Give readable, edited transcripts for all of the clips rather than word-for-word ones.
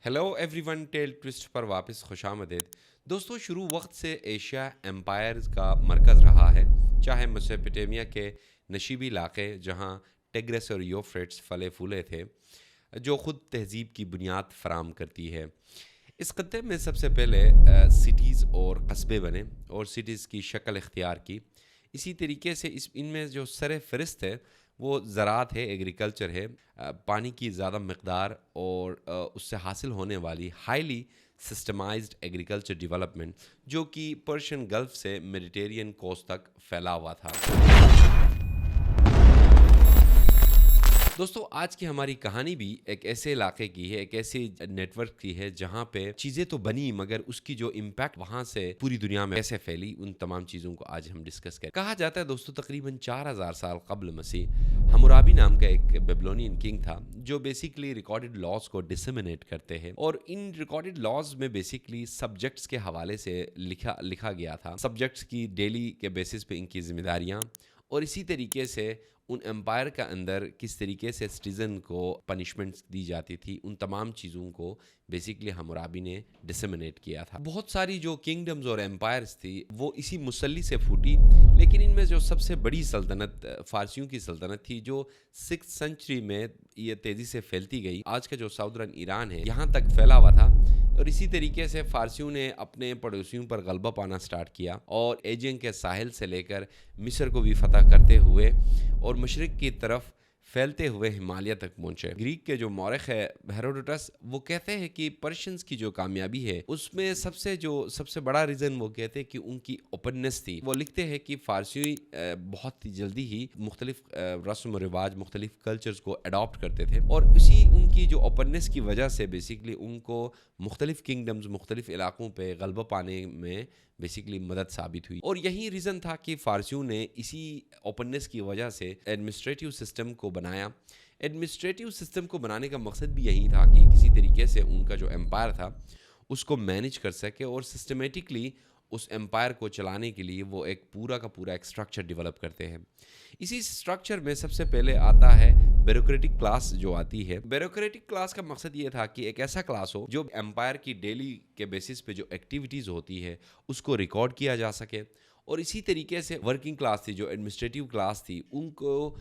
Hello everyone ٹیل ٹوسٹ پر واپس خوش آمدید دوستوں. شروع وقت سے ایشیا امپائرز کا مرکز رہا ہے، چاہے میسوپوٹیمیا کے نشیبی علاقے جہاں ٹیگرس اور یوفریٹس پھلے پھولے تھے، جو خود تہذیب کی بنیاد فراہم کرتی ہے. اس خطے میں سب سے پہلے سٹیز اور قصبے بنے اور سٹیز کی شکل اختیار کی. اسی طریقے سے ان میں جو سر فہرست ہے وہ زراعت ہے، ایگریکلچر ہے. پانی کی زیادہ مقدار اور اس سے حاصل ہونے والی ہائیلی سسٹمائزڈ ایگریکلچر ڈیولپمنٹ، جو کہ پرشین گلف سے میڈیٹرین کوسٹ تک پھیلا ہوا تھا. دوستو، آج کی ہماری کہانی بھی ایک ایسے علاقے کی ہے، ایک ایسے نیٹ ورک کی ہے جہاں پہ چیزیں تو بنی مگر اس کی جو امپیکٹ وہاں سے پوری دنیا میں کیسے پھیلی، ان تمام چیزوں کو آج ہم ڈسکس کریں. کہا جاتا ہے دوستو تقریباً 4000 سال قبل مسیح حمورابی نام کا ایک بیبلونین کنگ تھا جو بیسیکلی ریکارڈڈ لاز کو ڈسمینیٹ کرتے ہیں، اور ان ریکارڈڈ لاز میں بیسیکلی سبجیکٹس کے حوالے سے لکھا گیا تھا. سبجیکٹس کی ڈیلی کے بیسس پہ ان کی ذمہ داریاں، اور اسی طریقے سے ان امپائر کا اندر کس طریقے سے سٹیزن کو پنشمنٹس دی جاتی تھی، ان تمام چیزوں کو بیسیکلی حمورابی نے ڈسمینیٹ کیا تھا. بہت ساری جو کنگڈمز اور امپائرز تھی وہ اسی مسلی سے پھوٹی، لیکن ان میں جو سب سے بڑی سلطنت فارسیوں کی سلطنت تھی، جو 6 سنچری میں یہ تیزی سے پھیلتی گئی. آج کا جو ساؤدرن ایران ہے یہاں تک پھیلا ہوا تھا، اور اسی طریقے سے فارسیوں نے اپنے پڑوسیوں پر غلبہ پانا سٹارٹ کیا اور ایجین کے ساحل سے لے کر مصر کو بھی فتح کرتے ہوئے اور مشرق کی طرف پھیلتے ہوئے ہمالیہ تک پہنچے. گریک کے جو مورخ ہے ہیروڈوٹس، وہ کہتے ہیں کہ پرشینز کی جو کامیابی ہے اس میں سب سے بڑا ریزن وہ کہتے ہیں کہ ان کی اوپننس تھی. وہ لکھتے ہیں کہ فارسی بہت جلدی ہی مختلف رسم و رواج، مختلف کلچرز کو اڈاپٹ کرتے تھے، اور اسی ان کی جو اوپننس کی وجہ سے بیسیکلی ان کو مختلف کنگڈمز، مختلف علاقوں پہ غلبہ پانے میں بیسیکلی مدد ثابت ہوئی. اور یہی ریزن تھا کہ فارسیوں نے اسی اوپننس کی وجہ سے ایڈمنسٹریٹو سسٹم کو بنایا. ایڈمنسٹریٹو سسٹم کو بنانے کا مقصد بھی یہی تھا کہ کسی طریقے سے ان کا جو امپائر تھا اس کو مینیج کر سکے، اور سسٹمیٹکلی اس امپائر کو چلانے کے لیے وہ ایک پورا کا پورا ایک سٹرکچر ڈیولپ کرتے ہیں. اسی سٹرکچر میں سب سے پہلے آتا ہے بیوروکریٹک کلاس جو آتی ہے. بیوروکریٹک کلاس کا مقصد یہ تھا کہ ایک ایسا کلاس ہو جو امپائر کی ڈیلی کے بیسس پہ جو ایکٹیویٹیز ہوتی ہے اس کو ریکارڈ کیا جا سکے. اور اسی طریقے سے ورکنگ کلاس تھی، جو ایڈمنسٹریٹو کلاس تھی، ان کو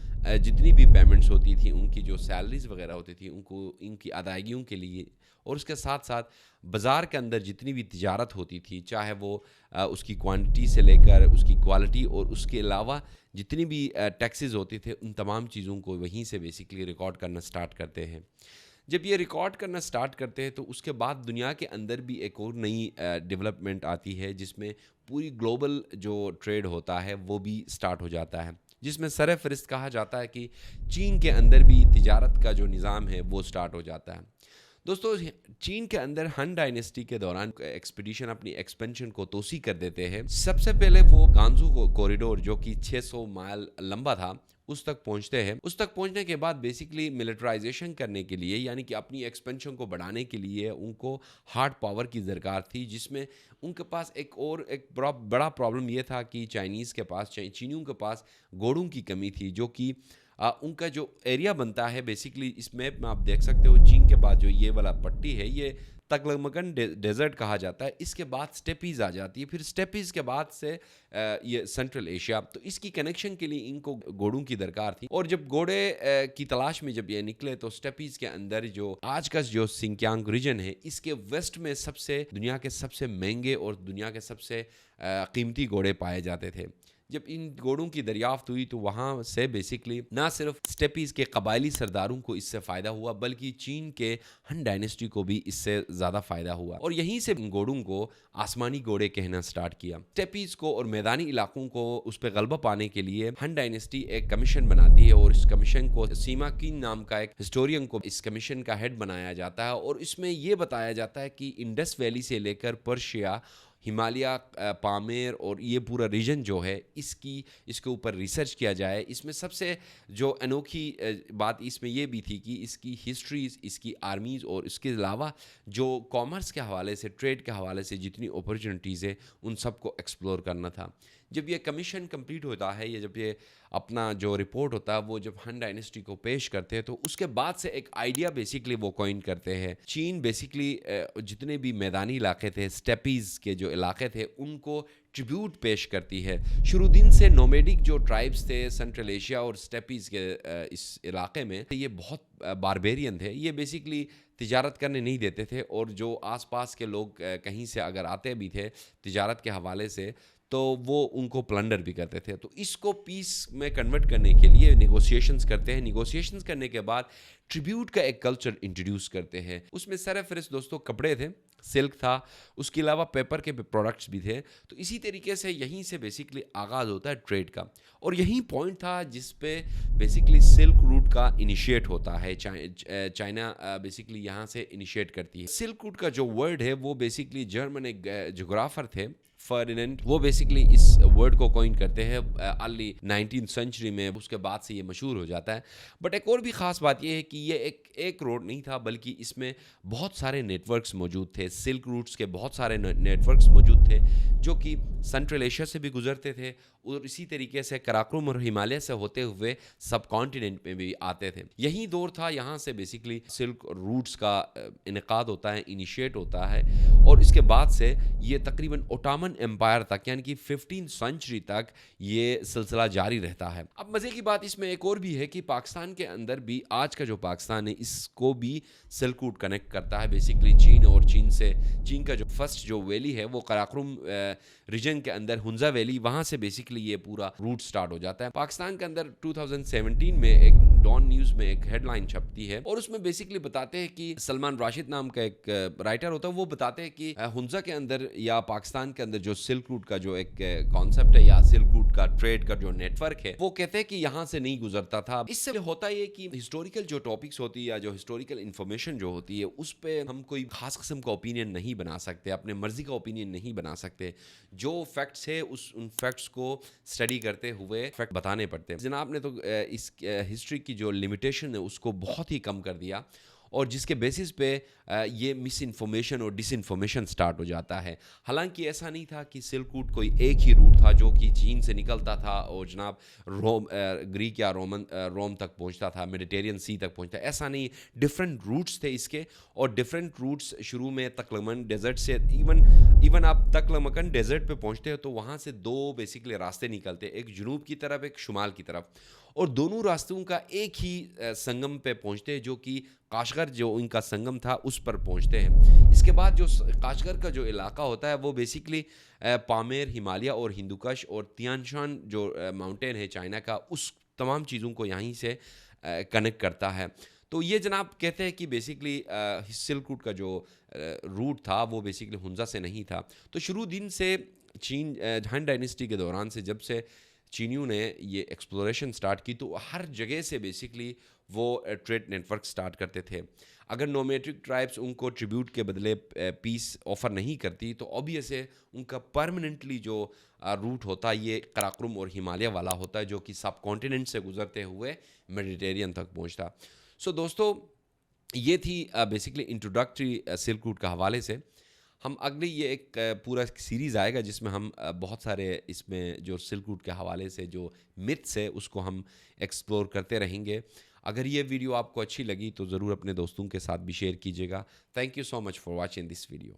جتنی بھی پیمنٹس ہوتی تھی، ان کی جو سیلریز وغیرہ ہوتی تھی، ان کو ان کی ادائیگیوں کے لیے، اور اس کے ساتھ ساتھ بازار کے اندر جتنی بھی تجارت ہوتی تھی، چاہے وہ اس کی کوانٹٹی سے لے کر اس کی کوالٹی، اور اس کے علاوہ جتنی بھی ٹیکسز ہوتے تھے، ان تمام چیزوں کو وہیں سے بیسیکلی ریکارڈ کرنا سٹارٹ کرتے ہیں. جب یہ ریکارڈ کرنا سٹارٹ کرتے ہیں تو اس کے بعد دنیا کے اندر بھی ایک اور نئی ڈیولپمنٹ آتی ہے، جس میں پوری گلوبل جو ٹریڈ ہوتا ہے وہ بھی سٹارٹ ہو جاتا ہے، جس میں سر فہرست کہا جاتا ہے کہ چین کے اندر بھی تجارت کا جو نظام ہے وہ سٹارٹ ہو جاتا ہے. دوستو، چین کے اندر ہن ڈائنیسٹی کے دوران ایکسپیڈیشن اپنی ایکسپینشن کو توسیع کر دیتے ہیں. سب سے پہلے وہ گانزو کوریڈور جو کہ 600 مائل لمبا تھا اس تک پہنچتے ہیں. اس تک پہنچنے کے بعد بیسیکلی ملٹرائزیشن کرنے کے لیے، یعنی کہ اپنی ایکسپینشن کو بڑھانے کے لیے ان کو ہارڈ پاور کی درکار تھی، جس میں ان کے پاس ایک بڑا پرابلم یہ تھا کہ چینیوں کے پاس گھوڑوں کی کمی تھی، جو کہ ان کا جو ایریا بنتا ہے بیسیکلی اس میپ میں آپ دیکھ سکتے ہو، چین کے بعد جو یہ والا پٹی ہے یہ تکلمگن ڈیزرٹ کہا جاتا ہے. اس کے بعد سٹیپیز آ جاتی ہے، پھر سٹیپیز کے بعد سے یہ سینٹرل ایشیا. تو اس کی کنیکشن کے لیے ان کو گھوڑوں کی درکار تھی، اور جب گھوڑے کی تلاش میں جب یہ نکلے تو سٹیپیز کے اندر جو آج کا جو سنکیانگ ریجن ہے، اس کے ویسٹ میں دنیا کے سب سے مہنگے اور دنیا کے سب سے قیمتی گھوڑے پائے جاتے تھے. جب ان گھوڑوں کی دریافت ہوئی تو وہاں سے بیسیکلی نہ صرف سٹیپیز کے قبائلی سرداروں کو اس سے فائدہ ہوا، بلکہ چین کے ہن ڈائنیسٹی کو بھی اس سے زیادہ فائدہ ہوا، اور یہیں سے ان گھوڑوں کو آسمانی گھوڑے کہنا سٹارٹ کیا. سٹیپیز کو اور میدانی علاقوں کو اس پہ غلبہ پانے کے لیے ہن ڈائنیسٹی ایک کمیشن بناتی ہے، اور اس کمیشن کو سیما کین نام کا ایک ہسٹورین کو اس کمیشن کا ہیڈ بنایا جاتا ہے. اور اس میں یہ بتایا جاتا ہے کہ انڈس ویلی سے لے کر پرشیا، ہمالیہ، پامیر اور یہ پورا ریجن جو ہے اس کے اوپر ریسرچ کیا جائے. اس میں سب سے جو انوکھی بات اس میں یہ بھی تھی کہ اس کی ہسٹریز، اس کی آرمیز، اور اس کے علاوہ جو کامرس کے حوالے سے، ٹریڈ کے حوالے سے جتنی اپرچونٹیز ہے ان سب کو ایکسپلور کرنا تھا. جب یہ کمیشن کمپلیٹ ہوتا ہے یا جب یہ اپنا جو رپورٹ ہوتا ہے وہ جب ہن ڈائنسٹی کو پیش کرتے ہیں تو اس کے بعد سے ایک آئیڈیا بیسکلی وہ کوئن کرتے ہیں. چین بیسکلی جتنے بھی میدانی علاقے تھے, اسٹیپیز کے جو علاقے تھے, ان کو ٹریبیوٹ پیش کرتی ہے. شروع دن سے نومیڈک جو ٹرائبس تھے سینٹرل ایشیا اور اسٹیپیز کے اس علاقے میں, یہ بہت باربیرین تھے. یہ بیسکلی تجارت کرنے نہیں دیتے تھے, اور جو آس پاس کے لوگ کہیں سے اگر آتے بھی تھے تجارت کے حوالے سے تو وہ ان کو پلنڈر بھی کرتے تھے. تو اس کو پیس میں کنورٹ کرنے کے لیے نیگوسیشنز کرتے ہیں. نیگوسیشنز کرنے کے بعد ٹریبیوٹ کا ایک کلچر انٹروڈیوس کرتے ہیں. اس میں سر فہرست دوستوں کپڑے تھے, سلک تھا, اس کے علاوہ پیپر کے پروڈکٹس بھی تھے. تو اسی طریقے سے یہیں سے بیسکلی آغاز ہوتا ہے ٹریڈ کا, اور یہی پوائنٹ تھا جس پہ بیسکلی سلک روٹ کا انیشیٹ ہوتا ہے. چائنا بیسکلی یہاں سے انیشیٹ کرتی ہے. سلک روٹ کا جو ورڈ ہے وہ بیسکلی جرمن ایک جغرافر تھے فرڈیننڈ, وہ بیسکلی اس ورڈ کو کوئن کرتے ہیں ارلی 19 سینچری میں. اس کے بعد سے یہ مشہور ہو جاتا ہے. بٹ ایک اور بھی خاص بات یہ ہے کہ یہ ایک روڈ نہیں تھا, بلکہ اس میں بہت سارے نیٹ ورکس موجود تھے. سلک روٹس کے بہت سارے نیٹ ورکس موجود تھے جو کہ سینٹرل ایشیا سے بھی گزرتے تھے, اور اسی طریقے سے کراکرم اور ہمالیہ سے ہوتے ہوئے سب کانٹیننٹ میں بھی آتے تھے. یہی دور تھا, یہاں سے بیسکلی سلک روٹس کا انعقاد ہوتا ہے, انیشیٹ ہوتا ہے, اور اس کے بعد سے یہ تقریباً اوٹامن امپائر تک یعنی کہ 15 سینچری تک یہ سلسلہ جاری رہتا ہے. اب مزے کی بات اس میں ایک اور بھی ہے کہ پاکستان کے اندر بھی آج کا جو پاکستان ہے اس کو بھی سلک روٹ کنیکٹ کرتا ہے بیسکلی چین, اور چین کا جو فرسٹ جو ویلی ہے وہ قراقرم ریجن کے اندر ہنزا ویلی, وہاں سے بیسکلی یہ پورا روٹ سٹارٹ ہو جاتا ہے. پاکستان کے اندر 2017 میں ایک ڈان نیوز میں ایک ہیڈ لائن چھپتی ہے, اور اس میں بیسکلی بتاتے ہیں کہ سلمان راشد نام کا ایک رائٹر ہوتا ہے, وہ بتاتے ہیں کہ ہنزا کے اندر یا پاکستان کے اندر جو سلک روٹ کا جو ایک کانسیپٹ ہے یا سلک روٹ کا ٹریڈ کا جو نیٹ ورک ہے وہ کہتے ہیں کہ یہاں سے نہیں گزرتا تھا. اس سے ہوتا یہ کہ ہسٹوریکل جو ٹاپکس ہوتی ہے یا جو ہسٹوریکل انفارمیشن جو ہوتی ہے اس پہ ہم کوئی خاص قسم کا اوپینین نہیں بنا سکتے, اپنے مرضی کا اوپینین نہیں بنا سکتے. جو فیکٹس ہے ان فیکٹس کو اسٹڈی کرتے ہوئے فیکٹ بتانے پڑتے ہیں. جناب نے تو اس ہسٹری کی جو لمیٹیشن ہے اس کو بہت ہی کم کر دیا, اور جس کے بیسس پہ یہ مس انفارمیشن اور ڈس انفارمیشن سٹارٹ ہو جاتا ہے. حالانکہ ایسا نہیں تھا کہ سلک روٹ کوئی ایک ہی روٹ تھا جو کہ چین سے نکلتا تھا اور جناب گریک یا روم تک پہنچتا تھا, میڈیٹیرین سی تک پہنچتا. ایسا نہیں, ڈفرینٹ روٹس تھے اس کے, اور ڈفرینٹ روٹس شروع میں تکلمن ڈیزرٹ سے ایون آپ تکلمکن ڈیزرٹ پہ پہنچتے ہو تو وہاں سے دو بیسکلی راستے نکلتے, ایک جنوب کی طرف ایک شمال کی طرف, اور دونوں راستوں کا ایک ہی سنگم پہ پہنچتے ہیں جو کہ کاشغر جو ان کا سنگم تھا اس پر پہنچتے ہیں. اس کے بعد جو کاشغر کا جو علاقہ ہوتا ہے وہ بیسکلی پامیر, ہمالیہ اور ہندوکش اور تیان شان جو ماؤنٹین ہے چائنا کا, اس تمام چیزوں کو یہیں سے کنیکٹ کرتا ہے. تو یہ جناب کہتے ہیں کہ بیسکلی سلک روٹ کا جو روٹ تھا وہ بیسکلی ہنزا سے نہیں تھا. تو شروع دن سے چین ہن ڈائنسٹی کے دوران سے جب سے چینیوں نے یہ ایکسپلوریشن سٹارٹ کی تو ہر جگہ سے بیسکلی وہ ٹریڈ نیٹ ورک سٹارٹ کرتے تھے. اگر نومیٹرک ٹرائبس ان کو ٹریبیوٹ کے بدلے پیس آفر نہیں کرتی تو obvious ہے ان کا پرماننٹلی جو روٹ ہوتا ہے یہ قراقرم اور ہمالیہ والا ہوتا ہے جو کہ سب کانٹیننٹ سے گزرتے ہوئے میڈیٹیرین تک پہنچتا. سو دوستو یہ تھی بیسکلی انٹروڈکٹری سلک روٹ کا حوالے سے. ہم اگلی یہ ایک پورا سیریز آئے گا جس میں ہم بہت سارے اس میں جو سلک روٹ کے حوالے سے جو متس ہے اس کو ہم ایکسپلور کرتے رہیں گے. اگر یہ ویڈیو آپ کو اچھی لگی تو ضرور اپنے دوستوں کے ساتھ بھی شیئر کیجیے گا. Thank you so much for watching this video.